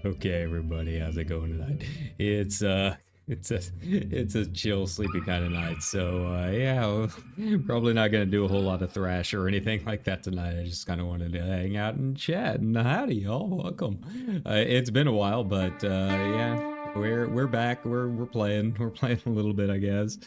Okay, everybody, how's it going tonight? It's a chill, sleepy kind of night. So yeah, probably not gonna do a whole lot of thrash or anything like that tonight. I just kind of wanted to hang out and chat. And howdy, y'all, welcome. It's been a while, but yeah, we're back. We're playing. We're playing a little bit, I guess.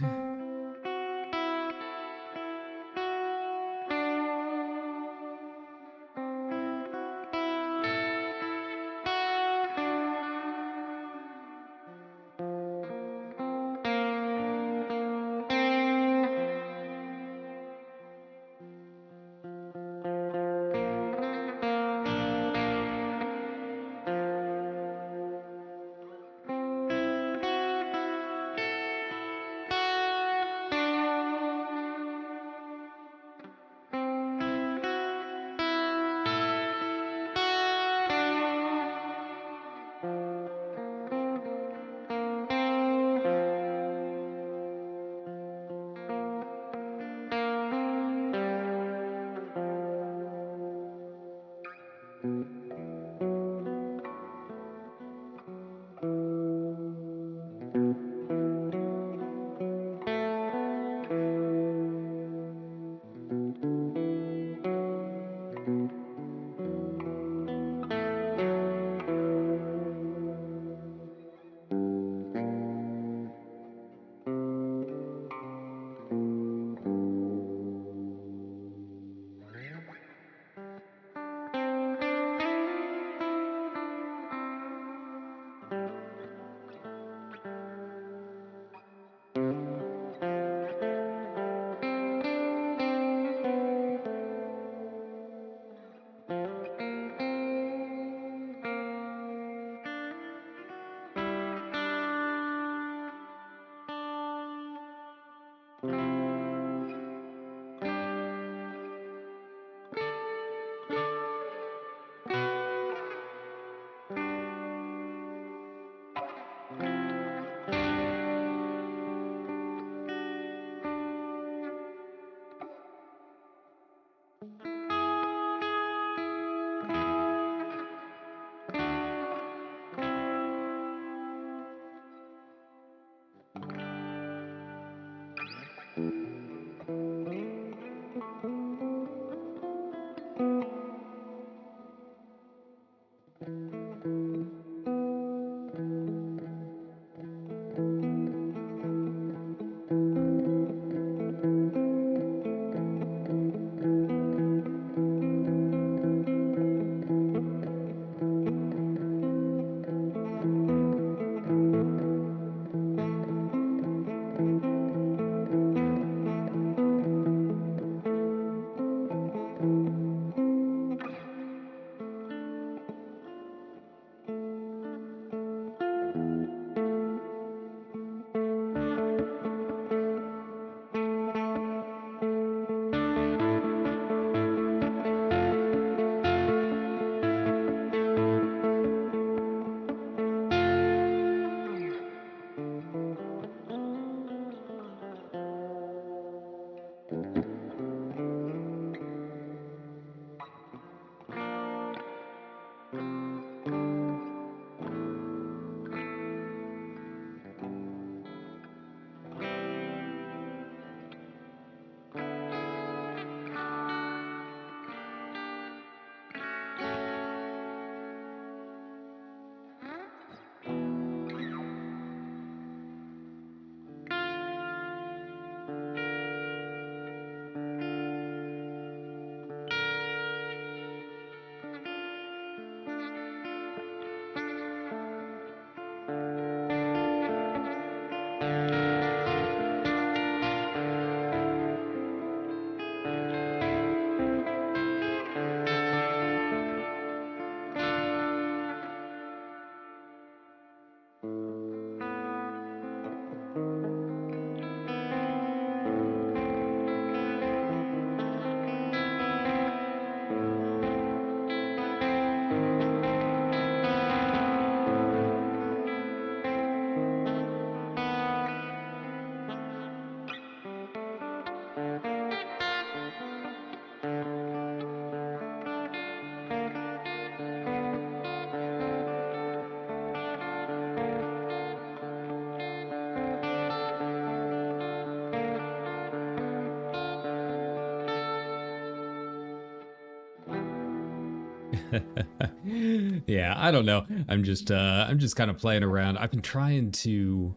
Yeah, I don't know. I'm just kind of playing around. I've been trying to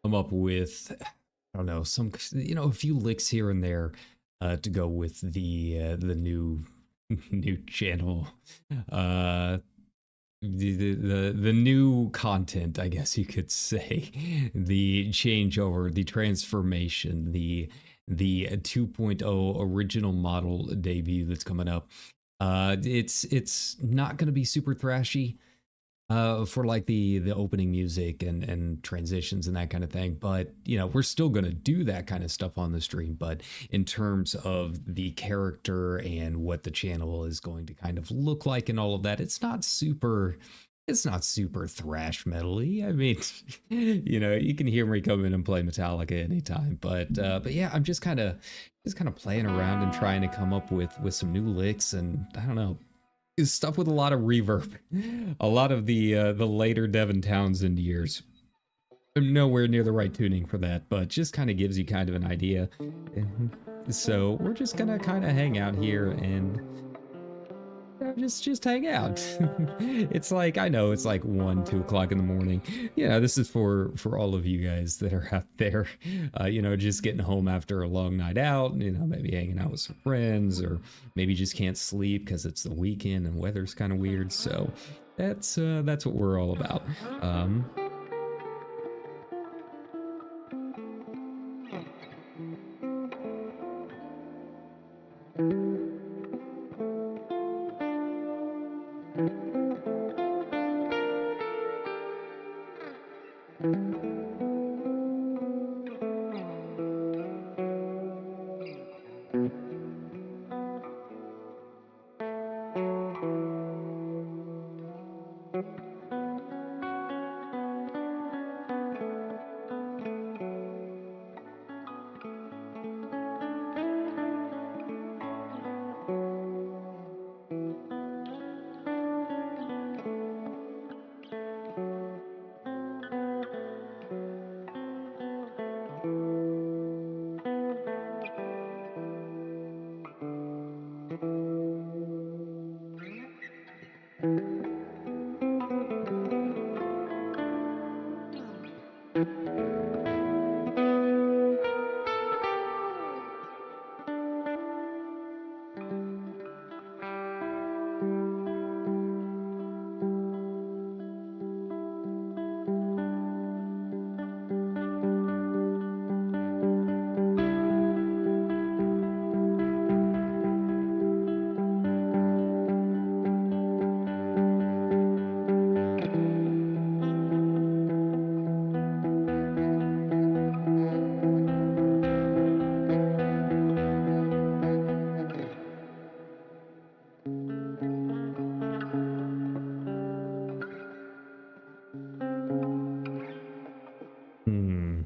come up with, I don't know, some, a few licks here and there to go with the new new channel. Uh the new content, I guess you could say, the changeover, the transformation, the 2.0 original model debut that's coming up. It's not going to be super thrashy for like the opening music and transitions and that kind of thing, but we're still going to do that kind of stuff on the stream. But in terms of the character and what the channel is going to kind of look like and all of that, it's not super thrash metally. I mean, you can hear me come in and play Metallica anytime, but yeah, I'm just kind of playing around and trying to come up with some new licks, and I don't know, is stuff with a lot of reverb. A lot of the later Devin Townsend years. I'm nowhere near the right tuning for that, but just kind of gives you kind of an idea. So we're just gonna kind of hang out here and just hang out. It's like, I know it's like 1, 2 o'clock in the morning. This is for all of you guys that are out there, just getting home after a long night out, maybe hanging out with some friends, or maybe just can't sleep because it's the weekend and weather's kind of weird. So that's what we're all about. um hmm. Hmm.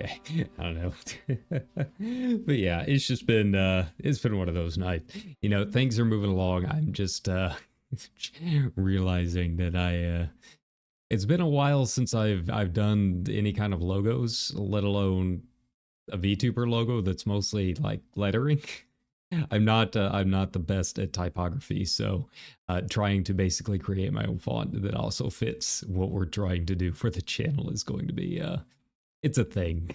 Okay, I don't know. But yeah, it's been one of those nights. You know, things are moving along. I'm just realizing that it's been a while since I've done any kind of logos, let alone a VTuber logo that's mostly like lettering. I'm not the best at typography, so trying to basically create my own font that also fits what we're trying to do for the channel is going to be it's a thing.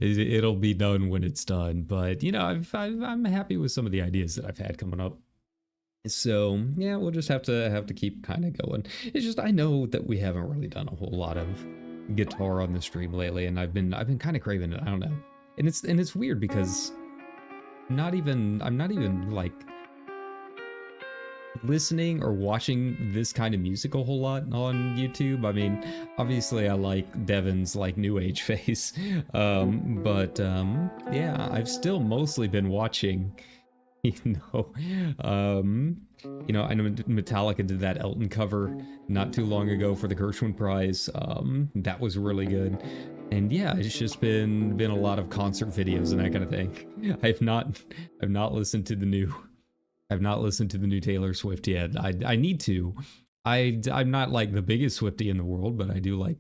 It'll be done when it's done, but you know, I'm happy with some of the ideas that I've had coming up. So yeah, we'll just have to keep kind of going. It's just I know that we haven't really done a whole lot of guitar on the stream lately, and I've been kind of craving it. I don't know, and it's weird because I'm not even like listening or watching this kind of music a whole lot on YouTube. I mean, obviously I like Devin's like new age face, but yeah, I've still mostly been watching. You know, I know Metallica did that Elton cover not too long ago for the Gershwin Prize. That was really good. And yeah, it's just been a lot of concert videos and that kind of thing. I've not listened to the new I've not listened to the new Taylor Swift yet. I need to. I'm not like the biggest Swiftie in the world, but I do like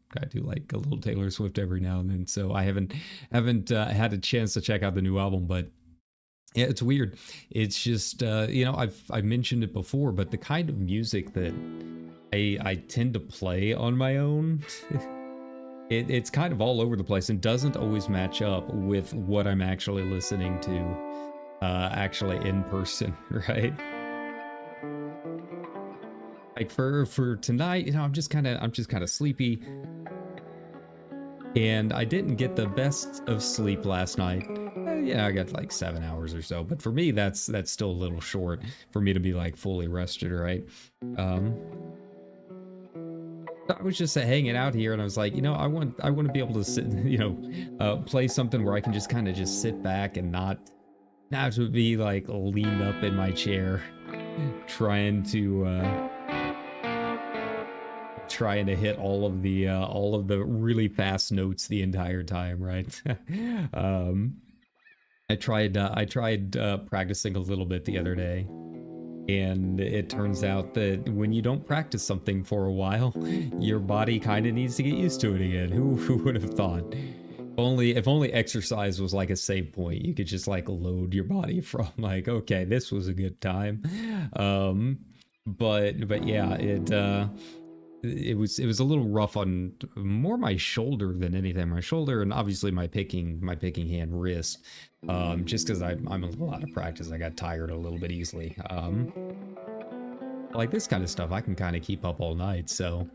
a little Taylor Swift every now and then. So I haven't had a chance to check out the new album, but yeah, it's weird. It's just I've mentioned it before, but the kind of music that I tend to play on my own, it's kind of all over the place and doesn't always match up with what I'm actually listening to actually in person, right? Like for tonight, I'm just kind of sleepy, and I didn't get the best of sleep last night. Yeah, I got like 7 hours or so, but for me, that's still a little short for me to be like fully rested, right? I was just hanging out here, and I was like, I want to be able to sit, play something where I can just kind of just sit back and not to be like leaned up in my chair, trying to hit all of the really fast notes the entire time, right? I tried practicing a little bit the other day, and it turns out that when you don't practice something for a while, your body kind of needs to get used to it again. Who would have thought? If only exercise was like a save point, you could just like load your body from like, okay, this was a good time. but yeah, it was a little rough on more my shoulder than anything. My shoulder and obviously my picking hand wrist. Just because I'm a little out of practice, I got tired a little bit easily. Like this kind of stuff, I can kind of keep up all night. So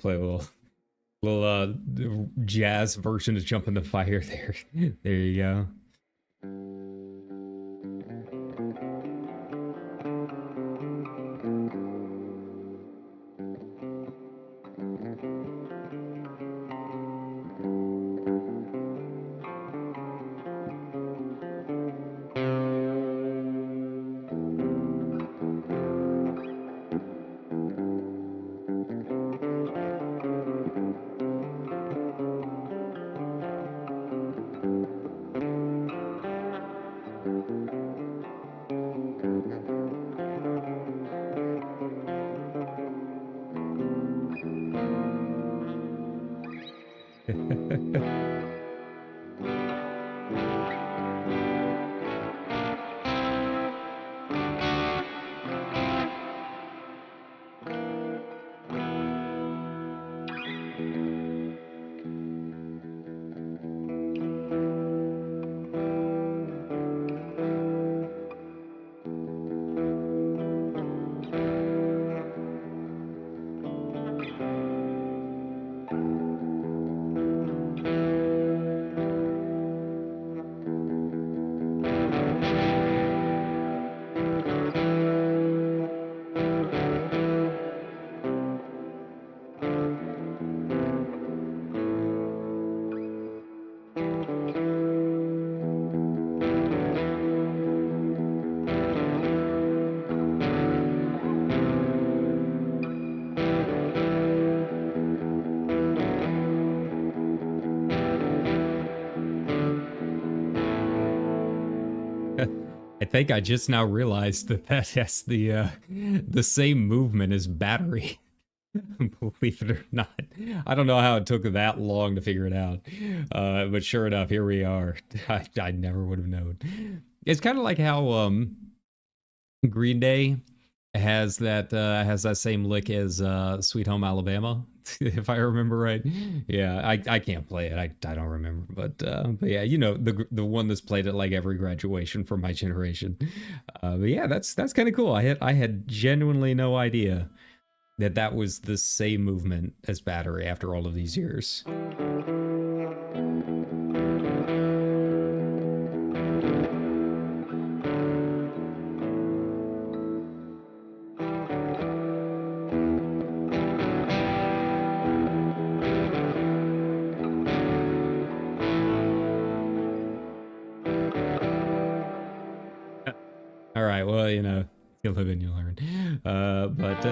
play a little jazz version of Jump in the Fire there. There you go. I think I just now realized that has the same movement as Battery. Believe it or not, I don't know how it took that long to figure it out, but sure enough, here we are. I never would have known. It's kind of like how Green Day has that same lick as Sweet Home Alabama, if I remember right. Yeah, I can't play it. I don't remember, but yeah, the one that's played at like every graduation from my generation. But yeah, that's kind of cool. I had genuinely no idea that was the same movement as Battery after all of these years. All right, well, you know, you live and you learn. But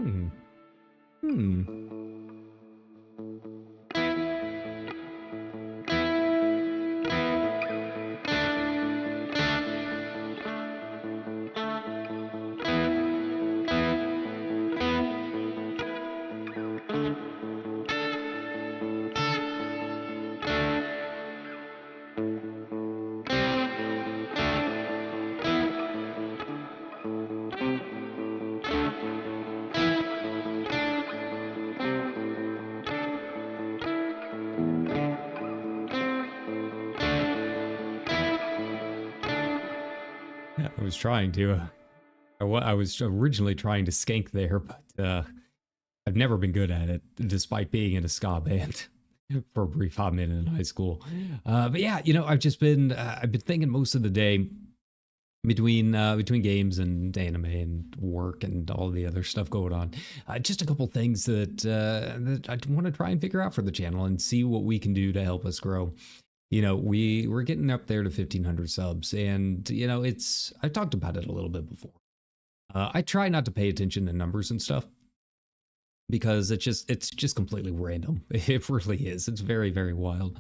Hmm. Hmm. I was trying to. I was originally trying to skank there, but I've never been good at it, despite being in a ska band for a brief hot minute in high school. But yeah, I've been thinking most of the day between games and anime and work and all the other stuff going on. Just a couple things that I want to try and figure out for the channel and see what we can do to help us grow. We're getting up there to 1,500 subs, and it's I've talked about it a little bit before. I try not to pay attention to numbers and stuff because it's just completely random. It really is. It's very, very wild.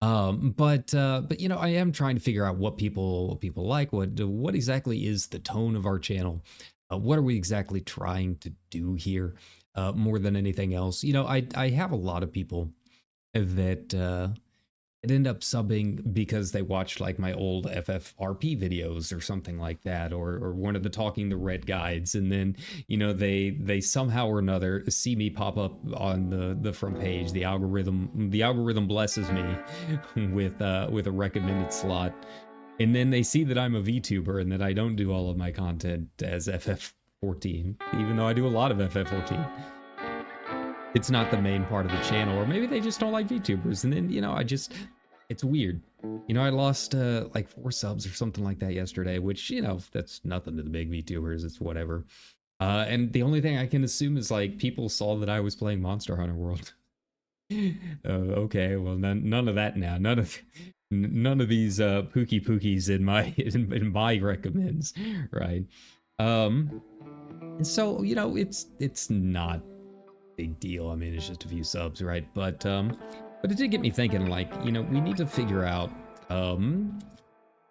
But I am trying to figure out what people like. What exactly is the tone of our channel? What are we exactly trying to do here? More than anything else, I have a lot of people that it end up subbing because they watched like my old FFRP videos or something like that, or one of the Talking the Red guides, and then they somehow or another see me pop up on the front page. The algorithm blesses me with a recommended slot, and then they see that I'm a VTuber and that I don't do all of my content as FF14, even though I do a lot of FF14. It's not the main part of the channel, or maybe they just don't like VTubers, and then it's weird. I lost like 4 subs or something like that yesterday, which that's nothing to the big VTubers. It's whatever. And the only thing I can assume is like people saw that I was playing Monster Hunter World. Okay, well none of that now. None of these pookies in my in my recommends, right? And so it's not big deal. I mean, it's just a few subs, right? But it did get me thinking, like, we need to figure out, we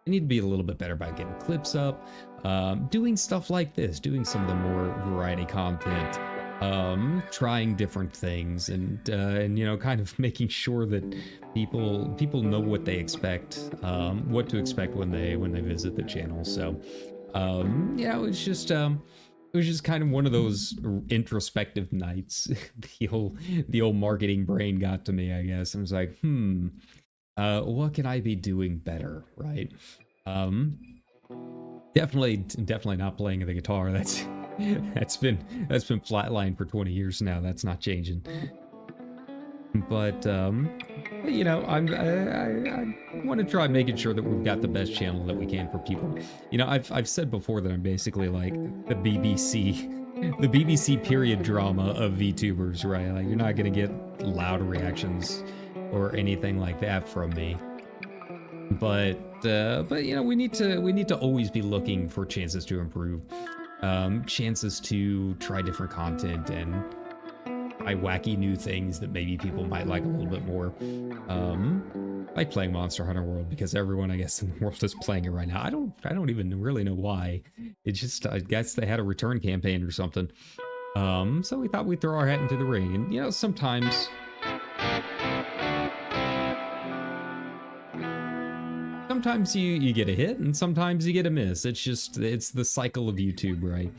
need to be a little bit better about getting clips up, doing stuff like this, doing some of the more variety content, trying different things, and kind of making sure that people know what they expect, what to expect when they visit the channel. So, it was just kind of one of those introspective nights. the old marketing brain got to me, I guess. I was like, what can I be doing better, right? Definitely not playing the guitar. That's been flatlined for 20 years now. That's not changing. But I want to try making sure that we've got the best channel that we can for people. I've said before that I'm basically like the BBC period drama of VTubers, right? Like, you're not gonna get loud reactions or anything like that from me. But we need to always be looking for chances to improve, chances to try different content and try wacky new things that maybe people might like a little bit more. Like playing Monster Hunter World, because everyone, I guess, in the world is playing it right now. I don't even really know why. It just, I guess they had a return campaign or something. So we thought we'd throw our hat into the ring. And sometimes you get a hit and sometimes you get a miss. It's the cycle of YouTube, right?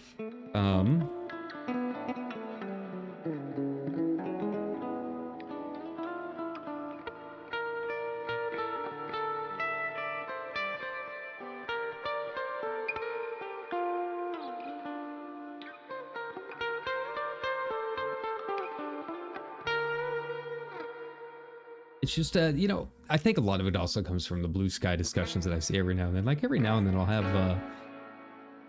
It's just, I think a lot of it also comes from the blue sky discussions that I see every now and then. Like, every now and then I'll have,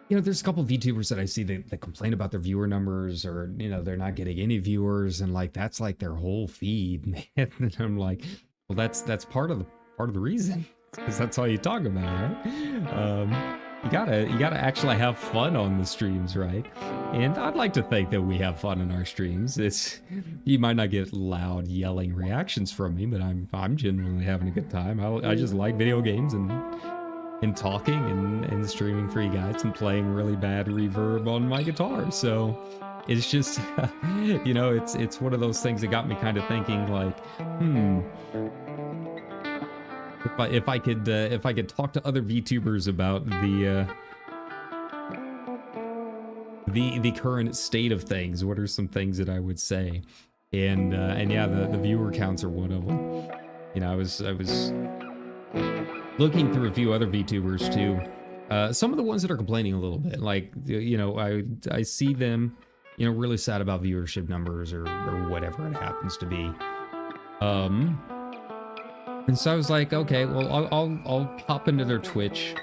there's a couple of VTubers that I see that complain about their viewer numbers, or, they're not getting any viewers, and like, that's like their whole feed, man. And I'm like, well, that's part of the reason, because that's all you talk about, right? you gotta actually have fun on the streams, right? And I'd like to think that we have fun in our streams. It's you might not get loud yelling reactions from me, but I'm genuinely having a good time. I just like video games and talking and streaming for you guys and playing really bad reverb on my guitar. So it's just it's one of those things that got me kind of thinking like, if I could talk to other VTubers about the current state of things, what are some things that I would say? And yeah, the viewer counts are one of them. I was looking through a few other VTubers too. Some of the ones that are complaining a little bit, like I see them, really sad about viewership numbers or whatever it happens to be. And so I was like, okay, well, I'll hop into their Twitch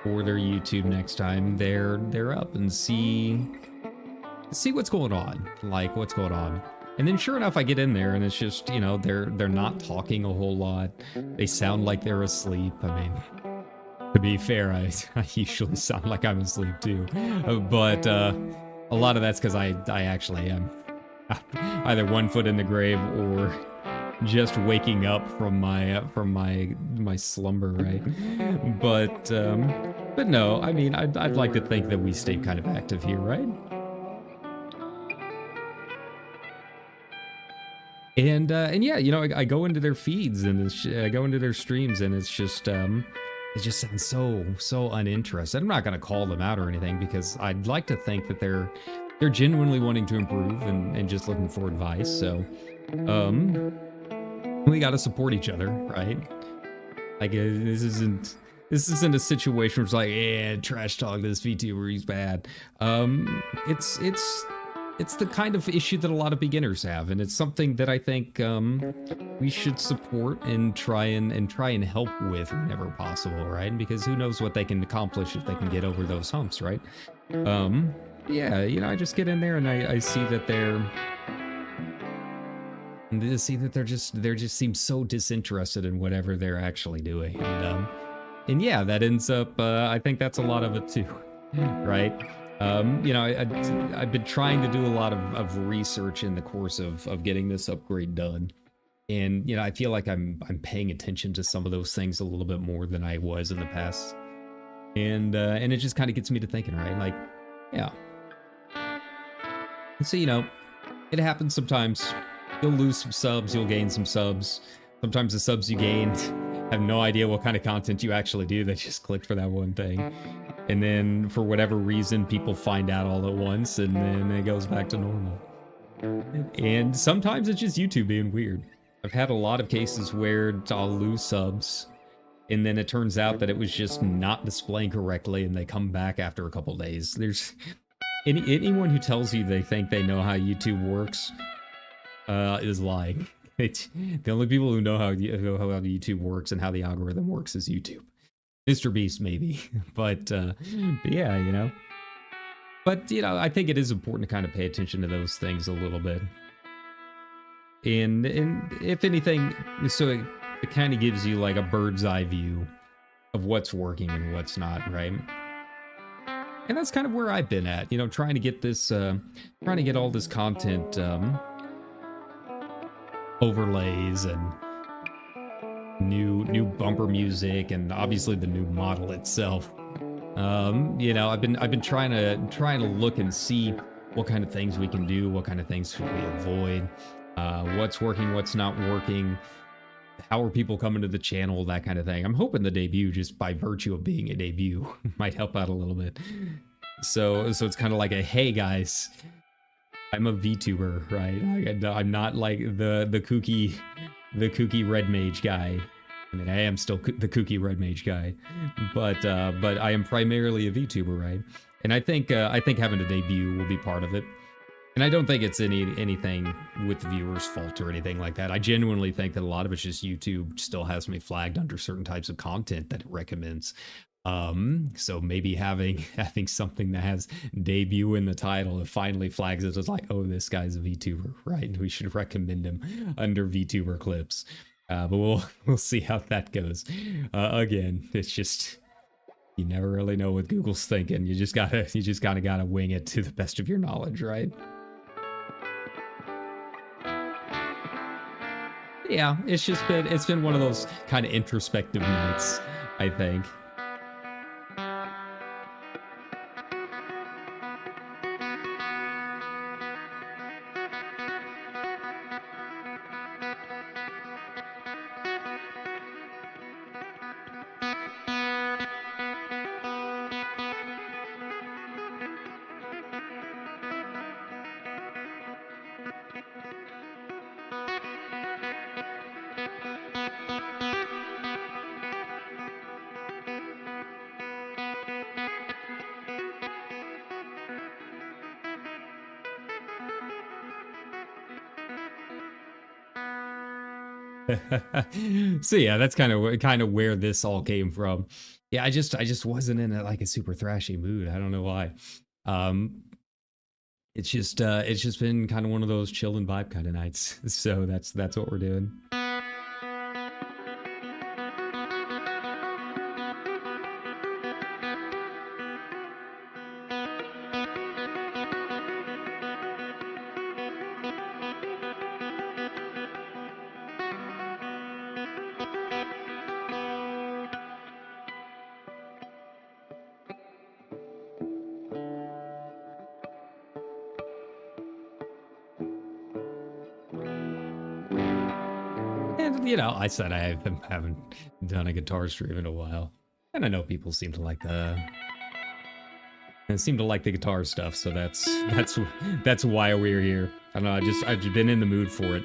or their YouTube next time they're up and see what's going on, like what's going on. And then sure enough, I get in there and it's just, they're not talking a whole lot. They sound like they're asleep. I mean, to be fair, I usually sound like I'm asleep too. But a lot of that's because I actually am either one foot in the grave or just waking up from my slumber, right? But no, I mean, I'd like to think that we stay kind of active here, right? And yeah, I go into their feeds and I go into their streams and it's just it just sounds so uninterested. I'm not gonna call them out or anything because I'd like to think that they're genuinely wanting to improve and just looking for advice. So we got to support each other, right? Like this isn't a situation where it's like, yeah, trash talk this VTuber, he's bad. It's the kind of issue that a lot of beginners have, and it's something that I think we should support and try and help with whenever possible, right? Because who knows what they can accomplish if they can get over those humps, right? Yeah, I just get in there and I see that they're just seem so disinterested in whatever they're actually doing, and yeah, that ends up I think that's a lot of it too, right? I've been trying to do a lot of research in the course of getting this upgrade done, and I feel like I'm paying attention to some of those things a little bit more than I was in the past, and it just kind of gets me to thinking, right? Like, yeah. So it happens sometimes. You'll lose some subs, you'll gain some subs. Sometimes the subs you gained have no idea what kind of content you actually do. They just clicked for that one thing. And then for whatever reason, people find out all at once and then it goes back to normal. And sometimes it's just YouTube being weird. I've had a lot of cases where I'll lose subs and then it turns out that it was just not displaying correctly and they come back after a couple days. There's anyone who tells you they think they know how YouTube works is lying. The only people who know how YouTube works and how the algorithm works is YouTube. Mr. Beast maybe, but yeah, But I think it is important to kind of pay attention to those things a little bit. And if anything, so it kind of gives you like a bird's eye view of what's working and what's not, right? And that's kind of where I've been at, trying to get this, trying to get all this content overlays and new bumper music and obviously the new model itself. I've been trying to look and see what kind of things we can do, what kind of things should we avoid, what's working, what's not working, how are people coming to the channel, that kind of thing. I'm hoping the debut, just by virtue of being a debut, might help out a little bit. So it's kind of like a, hey guys, I'm a VTuber, right? I'm not like the kooky red mage guy. I mean, I am still the kooky red mage guy, but I am primarily a VTuber, right? And I think having a debut will be part of it. And I don't think it's anything with the viewers' fault or anything like that. I genuinely think that a lot of it's just YouTube still has me flagged under certain types of content that it recommends. So maybe having something that has debut in the title, it finally flags it as like, oh, this guy's a VTuber, right? We should recommend him under VTuber clips. But we'll see how that goes. Again, it's just You never really know what Google's thinking. You just kind of gotta wing it to the best of your knowledge, right? Yeah, it's been one of those kind of introspective nights, I think. So yeah, that's kind of where this all came from. Yeah, I just wasn't in like a super thrashy mood. I don't know why. Um, it's just been kind of one of those chill and vibe kind of nights. So that's what we're doing. And you know, I said haven't done a guitar stream in a while, and I know people seem to like the guitar stuff. So that's why we're here. I don't know. I've just been in the mood for it.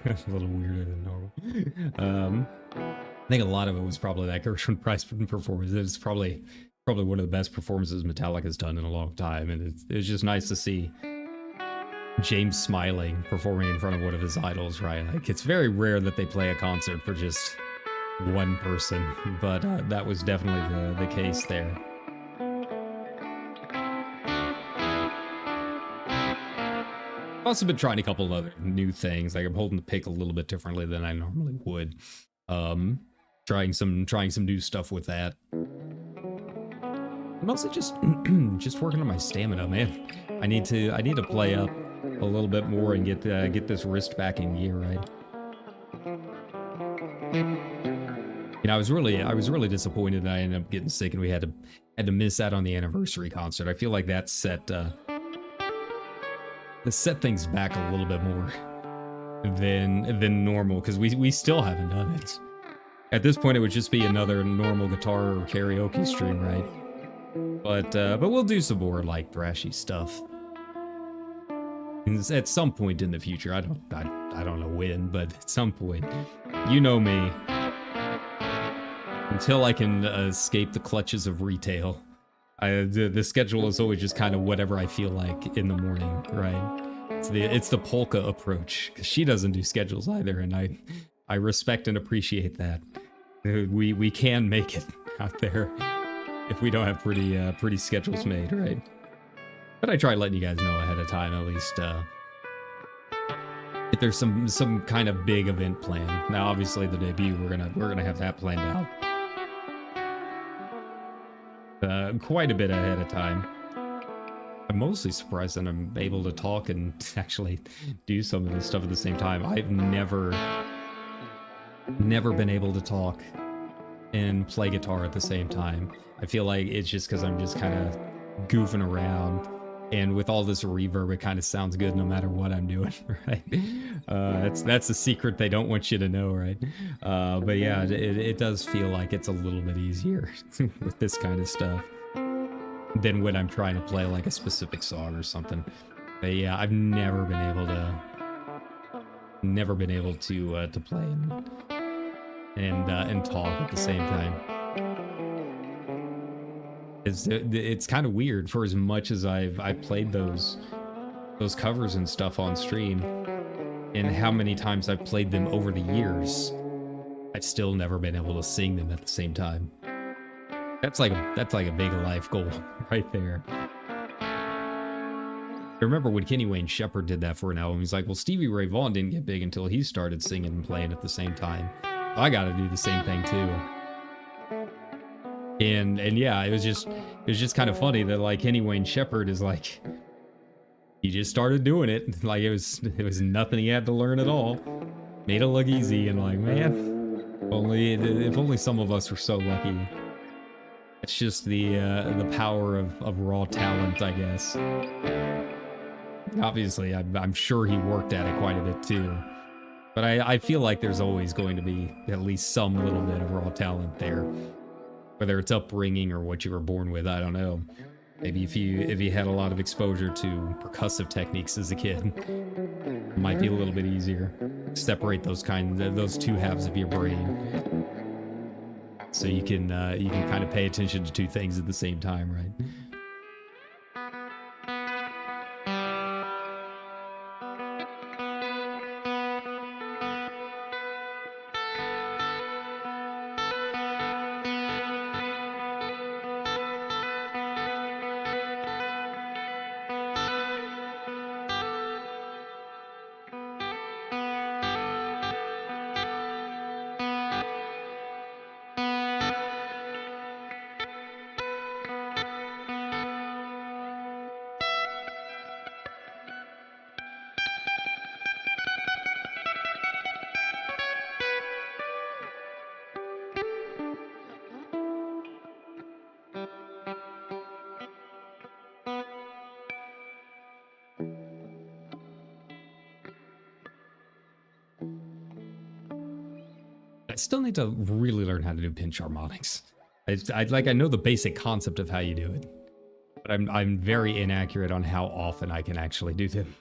A little weirder than normal. I think a lot of it was probably that Gershwin Price performance. It's probably one of the best performances Metallica's done in a long time, and it's just nice to see James smiling performing in front of one of his idols, right? Like, it's very rare that they play a concert for just one person, but that was definitely the case there. I've also been trying a couple of other new things. Like, I'm holding the pick a little bit differently than I normally would. Trying some new stuff with that. I'm also just working on my stamina, man. I need to play up a little bit more and get this wrist back in gear, right? You know, I was really disappointed that I ended up getting sick and we had to miss out on the anniversary concert. I feel like that set things back a little bit more than normal, because we still haven't done it. At this point, it would just be another normal guitar or karaoke stream, right? But we'll do some more like thrashy stuff. And at some point in the future. I don't know when, but at some point. You know me. Until I can escape the clutches of retail, the schedule is always just kind of whatever I feel like in the morning, right? It's the polka approach, because she doesn't do schedules either, and I respect and appreciate that. We can make it out there if we don't have pretty schedules made, right? But I try letting you guys know ahead of time, at least if there's some kind of big event planned. Now, obviously, the debut we're gonna have that planned out quite a bit ahead of time. I'm mostly surprised that I'm able to talk and actually do some of this stuff at the same time. I've never been able to talk and play guitar at the same time. I feel like it's just because I'm just kind of goofing around And with all this reverb, it kind of sounds good no matter what I'm doing, right? That's a secret they don't want you to know, right? But yeah, it does feel like it's a little bit easier with this kind of stuff than when I'm trying to play like a specific song or something. But yeah, I've never been able to play and talk at the same time. It's kind of weird for as much as I played those covers and stuff on stream, and how many times I've played them over the years. I've still never been able to sing them at the same time. That's like a big life goal right there. I remember when Kenny Wayne Shepherd did that for an album. He's like, well, Stevie Ray Vaughan didn't get big until he started singing and playing at the same time. I got to do the same thing too. And yeah, it was just kind of funny that like Kenny Wayne Shepherd is like, he just started doing it. Like it was nothing he had to learn at all. Made it look easy, and like, man, if only some of us were so lucky. It's just the power of raw talent, I guess. Obviously, I'm sure he worked at it quite a bit too. But I feel like there's always going to be at least some little bit of raw talent there. Whether it's upbringing or what you were born with, I don't know. Maybe if you had a lot of exposure to percussive techniques as a kid, it might be a little bit easier. Separate those two halves of your brain, so you can kind of pay attention to two things at the same time, right? I still need to really learn how to do pinch harmonics. I know the basic concept of how you do it, but I'm very inaccurate on how often I can actually do them.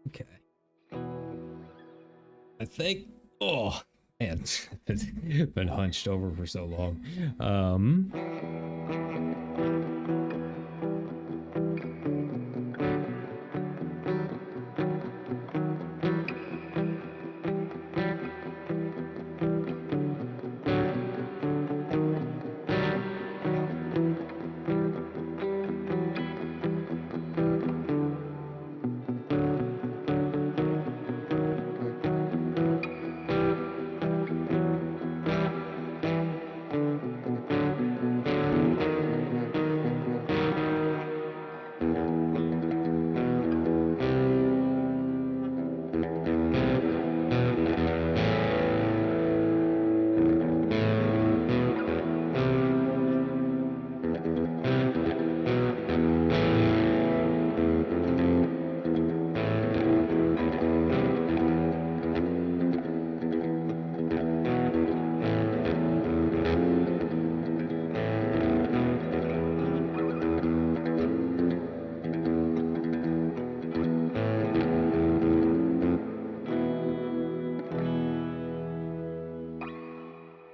Okay. I think. Oh man, been hunched over for so long.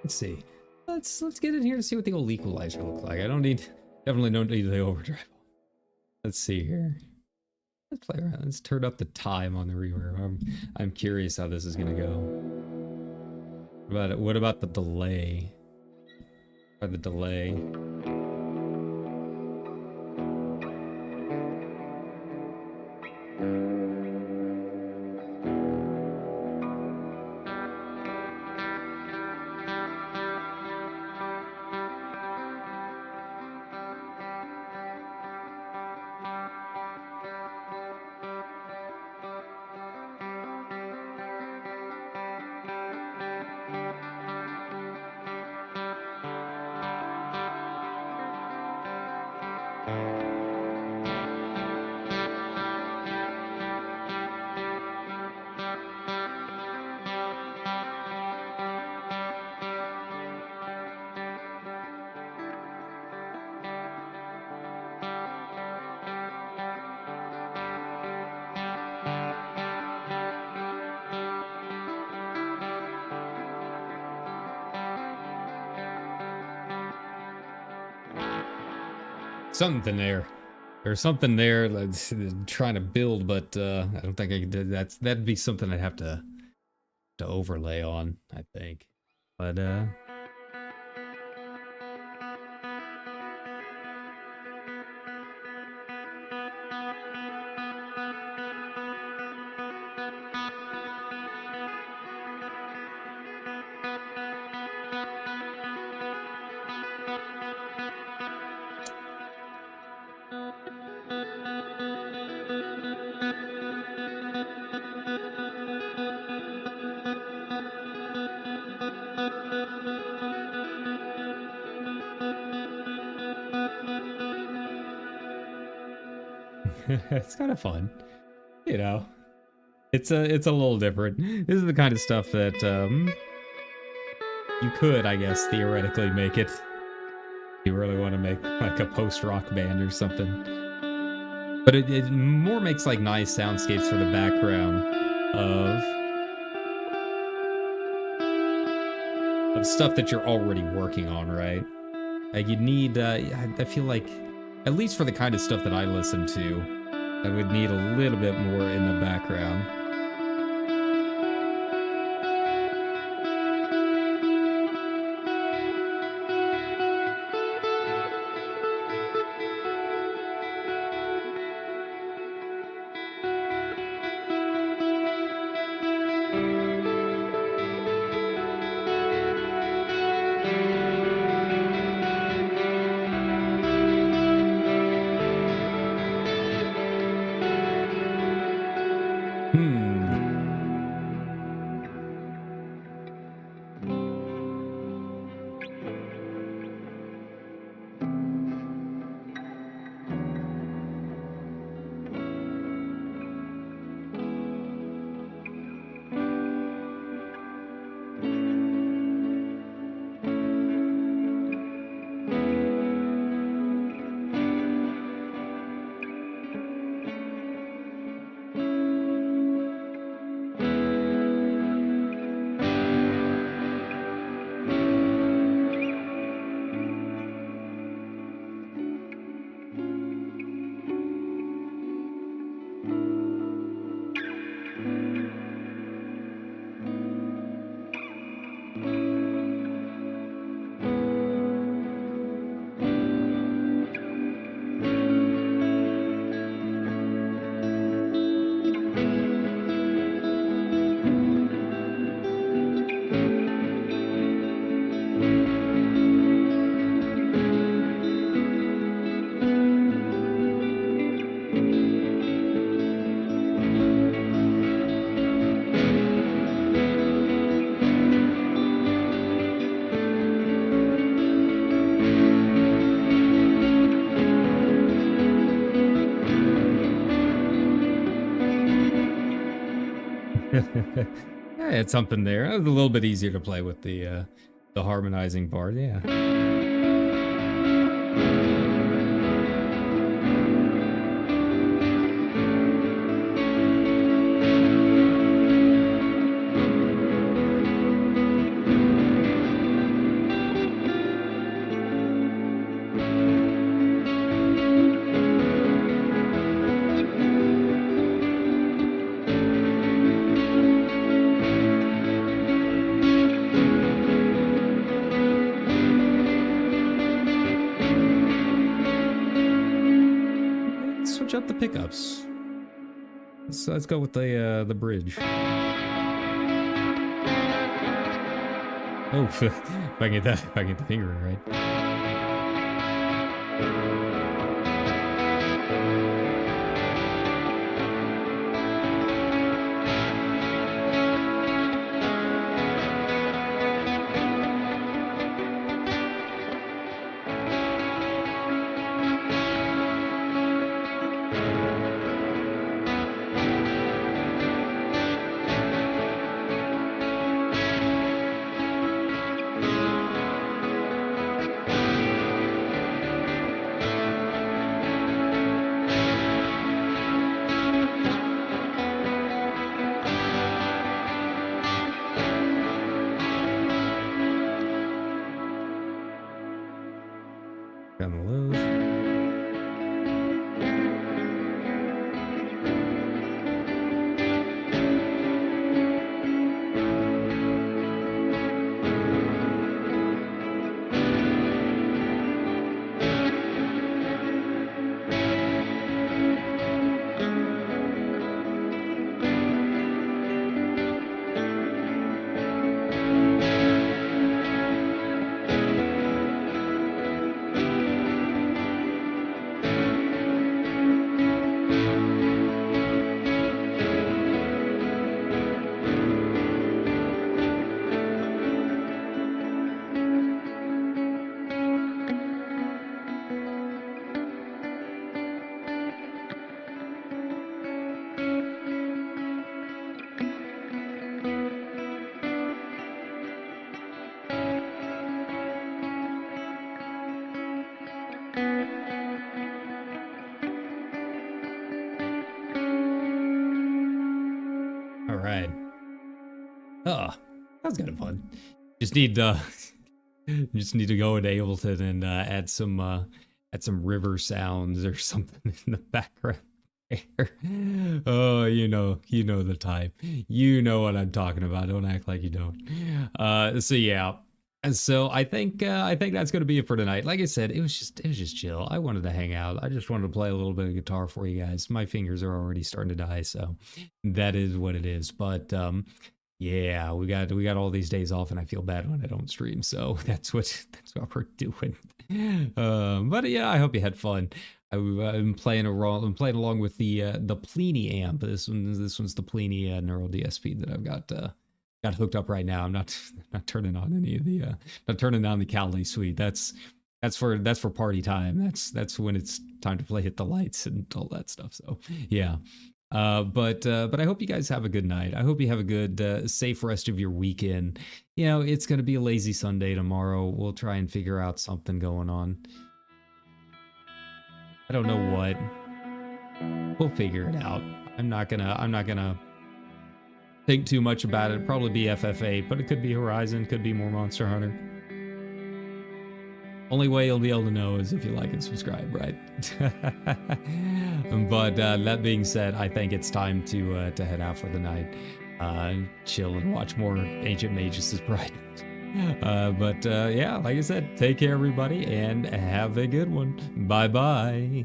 Let's see. Let's get in here to see what the old equalizer looks like. I don't need definitely don't need the overdrive. Let's see here. Let's play around. Let's turn up the time on the reverb. I'm curious how this is gonna go. What about the delay? Or the delay? Something there. There's something there that's trying to build, but I don't think I can do that. That'd be something I'd have to overlay on, I think. But it's kind of fun, you know. It's a little different. This is the kind of stuff that you could, I guess, theoretically make it. You really want to make like a post-rock band or something. But it more makes like nice soundscapes for the background of stuff that you're already working on, right? Like you need, I feel like, at least for the kind of stuff that I listen to, I would need a little bit more in the background. Yeah, it's something there. It was a little bit easier to play with the harmonizing part, yeah. Switch up the pickups. Let's go with the bridge. Oh, if I get the finger right. Down the lows. All right. Oh, that was kind of fun. Just need to go into Ableton and add some river sounds or something in the background. Oh, you know the type. You know what I'm talking about. Don't act like you don't. So yeah. And so I think that's gonna be it for tonight. Like I said, it was just chill. I wanted to hang out. I just wanted to play a little bit of guitar for you guys. My fingers are already starting to die, so that is what it is. But yeah, we got all these days off, and I feel bad when I don't stream. So that's what we're doing. But yeah, I hope you had fun. I'm playing along with the Plini amp. This one's the Plini Neural DSP that I've got hooked up right now. I'm not turning on any of the not turning on the Cali suite. That's for party time. That's when it's time to play Hit the Lights and all that stuff. So yeah. But I hope you guys have a good night. I hope you have a good, safe rest of your weekend. You know, it's going to be a lazy Sunday tomorrow. We'll try and figure out something going on. I don't know what. We'll figure it out. I'm not gonna think too much about it. It'll probably be FF8, but it could be Horizon, could be more Monster Hunter. Only way you'll be able to know is if you like and subscribe, right? But that being said, I think it's time to head out for the night. Chill and watch more Ancient Magus' Pride. But yeah, like I said, take care everybody and have a good one. Bye-bye.